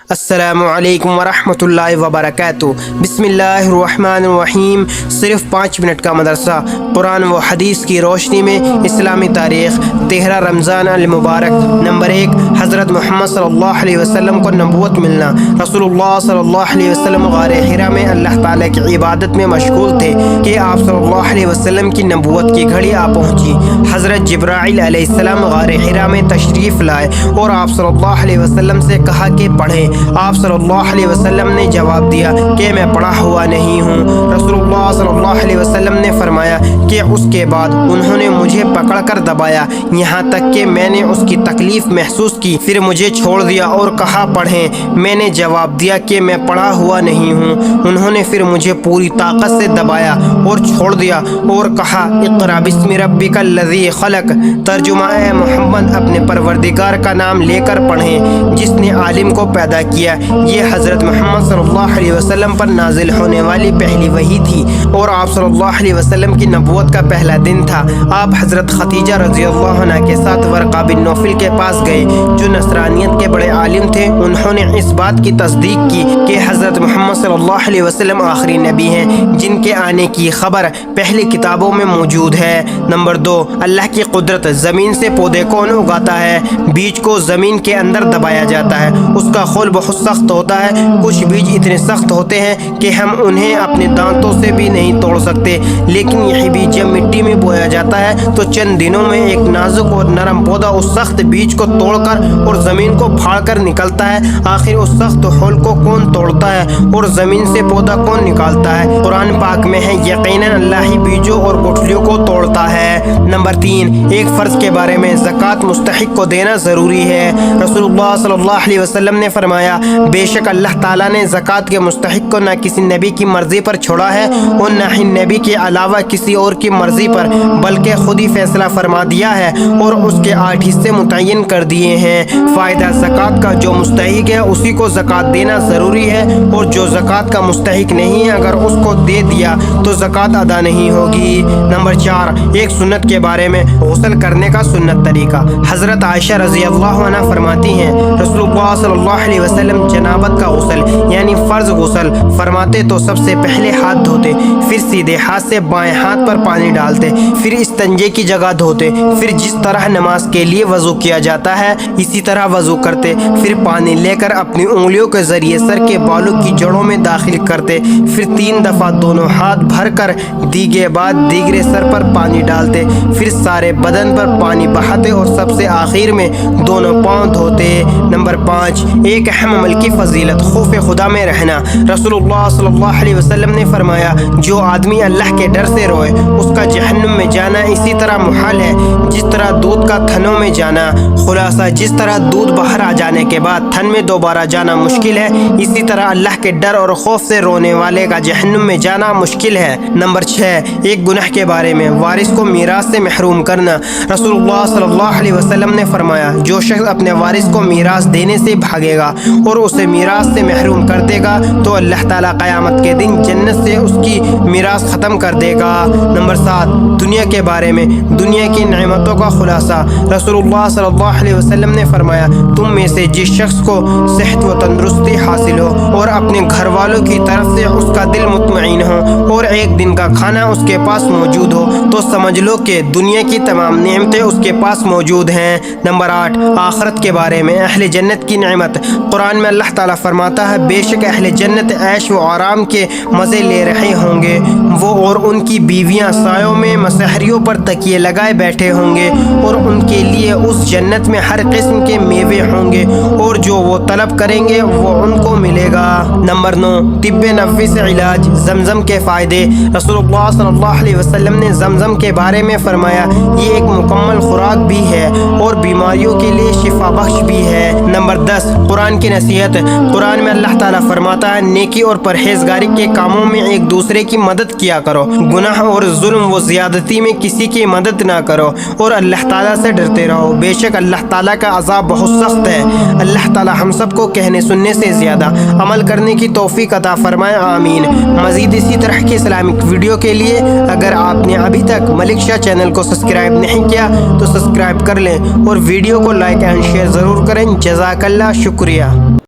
السلام علیکم ورحمۃ اللہ وبرکاتہ۔ بسم اللہ الرحمن الرحیم۔ صرف 5 منٹ کا مدرسہ، قرآن و حدیث کی روشنی میں اسلامی تاریخ۔ 13 رمضان المبارک۔ نمبر 1، حضرت محمد صلی اللہ علیہ وسلم کو نبوت ملنا۔ رسول اللہ صلی اللہ علیہ وسلم غار حرا میں اللہ تعالیٰ کی عبادت میں مشغول تھے کہ آپ صلی اللہ علیہ وسلم کی نبوت کی گھڑی آ پہنچی۔ حضرت جبرائیل علیہ السلام غار حرا میں تشریف لائے اور آپ صلی اللہ علیہ وسلم سے کہا کہ پڑھیں۔ آپ صلی اللہ علیہ وسلم نے جواب دیا کہ میں پڑھا ہوا نہیں ہوں۔ رسول اللہ صلی اللہ علیہ وسلم نے فرمایا کہ اس کے بعد انہوں نے مجھے پکڑ کر دبایا یہاں تک کہ میں نے اس کی تکلیف محسوس کی، پھر مجھے چھوڑ دیا اور کہا پڑھیں۔ میں نے جواب دیا کہ میں پڑھا ہوا نہیں ہوں۔ انہوں نے پھر مجھے پوری طاقت سے دبایا اور چھوڑ دیا اور کہا اقرأ بسم ربک الذی خلق۔ ترجمہ: اے محمد اپنے پروردگار کا نام لے کر پڑھیں جس نے عالم کو پیدا کیا۔ یہ حضرت محمد صلی اللہ علیہ وسلم پر نازل ہونے والی پہلی وحی تھی اور آپ صلی اللہ علیہ وسلم کی نبوت کا پہلا دن تھا۔ آپ حضرت خدیجہ رضی اللہ عنہ کے ساتھ ورقہ بن نوفل کے پاس گئے جو نصرانیت کے بڑے عالم تھے۔ انہوں نے اس بات کی تصدیق کی کہ حضرت محمد صلی اللہ علیہ وسلم آخری نبی ہیں جن کے آنے کی خبر پہلی کتابوں میں موجود ہے۔ نمبر 2، اللہ کی قدرت۔ زمین سے پودے کون اگاتا ہے؟ بیج کو زمین کے اندر دبایا جاتا ہے، اس کا خول بہت سخت ہوتا ہے۔ کچھ بیج اتنے سخت ہوتے ہیں کہ ہم انہیں اپنے دانتوں سے بھی نہیں توڑ سکتے، لیکن یہی بیج جب مٹی میں بویا جاتا ہے تو چند دنوں میں ایک نازک اور نرم پودا اس سخت بیج کو توڑ کر اور زمین کو پھاڑ کر نکلتا ہے۔ آخر اس سخت خول کو کون توڑتا ہے اور زمین سے پودا کون نکالتا ہے؟ قرآن پاک میں ہے یقیناً اللہ ہی بیجوں اور گٹھلیوں کو توڑتا ہے۔ نمبر 3، ایک فرض کے بارے میں زکوٰۃ مستحق کو دینا ضروری ہے۔ رسول اللہ صلی اللہ علیہ وسلم نے فرمایا بے شک اللہ تعالیٰ نے زکوٰۃ کے مستحق کو نہ کسی نبی کی مرضی پر چھوڑا ہے اور نہ ہی نبی کے علاوہ کسی اور کی مرضی پر، بلکہ خود ہی فیصلہ فرما دیا ہے اور اس کے 8 حصے متعین کر دیے ہیں۔ فائدہ: زکوٰۃ کا جو مستحق ہے اسی کو زکوٰۃ دینا ضروری ہے اور جو زکوٰۃ کا مستحق نہیں ہے اگر اس کو دے دیا تو زکوٰۃ ادا نہیں ہوگی۔ نمبر 4، ایک سنت کے بارے میں غسل کرنے کا سنت طریقہ۔ حضرت عائشہ رضی اللہ عنہ فرماتی ہیں رسول اللہ صلی اللہ علیہ وسلم جنابت کا غسل یعنی فرض غسل فرماتے تو سب سے پہلے ہاتھ دھوتے، پھر سیدھے ہاتھ سے بائیں ہاتھ پر پانی ڈالتے، پھر استنجے کی جگہ دھوتے، پھر جس طرح نماز کے لیے وضو کیا جاتا ہے اسی طرح وضو کرتے، پھر پانی لے کر اپنی انگلیوں کے ذریعے سر کے بالوں کی جڑوں میں داخل کرتے، پھر 3 دفعہ دونوں ہاتھ بھر کر دیگے بعد دیگرے سر پر پانی ڈالتے، پھر سارے بدن پر پانی بہاتے اور سب سے آخر میں دونوں پاؤں دھوتے۔ نمبر 5، ایک اہم عمل کی فضیلت، خوف خدا میں رہنا۔ رسول اللہ صلی اللہ علیہ وسلم نے فرمایا جو آدمی اللہ کے ڈر سے روئے اس کا جہنم میں جانا اسی طرح محال ہے جس طرح دودھ کا تھنوں میں جانا۔ خلاصہ: جس طرح دودھ باہر آ جانے کے بعد تھن میں دوبارہ جانا مشکل ہے، اسی طرح اللہ کے ڈر اور خوف سے رونے والے کا جہنم میں جانا مشکل ہے۔ نمبر 6، ایک گناہ کے بارے میں وارث کو میراث سے محروم کرنا۔ رسول اللہ صلی اللہ علیہ وسلم نے فرمایا جو شخص اپنے وارث کو میراث دینے سے بھاگے گا اور اسے میراث سے محروم کر دے گا تو اللہ تعالیٰ قیامت کے دن جنت سے اس کی میراث ختم کر دے گا۔ نمبر 7، دنیا کے بارے میں دنیا کی نعمتوں کا خلاصہ۔ رسول اللہ صلی اللہ علیہ وسلم نے فرمایا تم میں سے جس شخص کو صحت و تندرستی حاصل ہو اور اپنے گھر والوں کی طرف سے اس کا دل مطمئن ہو اور ایک دن کا کھانا اس کے پاس موجود ہو تو سمجھ لو کہ دنیا کی تمام نعمتیں اس کے پاس موجود ہیں۔ نمبر 8، آخرت کے بارے میں اہل جنت کی نعمت۔ قرآن میں اللہ تعالیٰ فرماتا ہے بے شک اہل جنت عیش و آرام کے مزے لے رہے ہوں گے، وہ اور ان کی بیویاں سایوں میں مسحریوں پر تکیے لگائے بیٹھے ہوں گے اور ان کے لیے اس جنت میں ہر قسم کے میوے ہوں گے اور جو وہ طلب کریں گے وہ ان کو ملے گا۔ نمبر 9، طب نبوی سے علاج۔ زمزم کے فائدے۔ رسول اللہ صلی اللہ علیہ وسلم نے زمزم کے بارے میں فرمایا یہ ایک مکمل خوراک بھی ہے اور بیماریوں کے لیے شفا بخش بھی ہے۔ نمبر 10، قرآن کی نصیحت۔ قرآن میں اللہ تعالیٰ فرماتا ہے نیکی اور پرہیزگاری کے کاموں میں ایک دوسرے کی مدد کیا کرو، گناہ اور ظلم و زیادتی میں کسی کی مدد نہ کرو اور اللہ تعالیٰ سے ڈرتے رہو، بے شک اللہ تعالیٰ کا عذاب بہت سخت ہے۔ اللہ تعالیٰ ہم سب کو کہنے سننے سے زیادہ عمل کرنے کی توفیق عطا فرمائے، آمین۔ مزید اسی طرح کی اسلامک ویڈیو کے لیے اگر آپ نے ابھی تک ملک شاہ چینل کو سبسکرائب نہیں کیا تو سبسکرائب کر لیں اور ویڈیو کو لائک اینڈ شیئر ضرور کریں۔ جزاک اللہ، شکریہ۔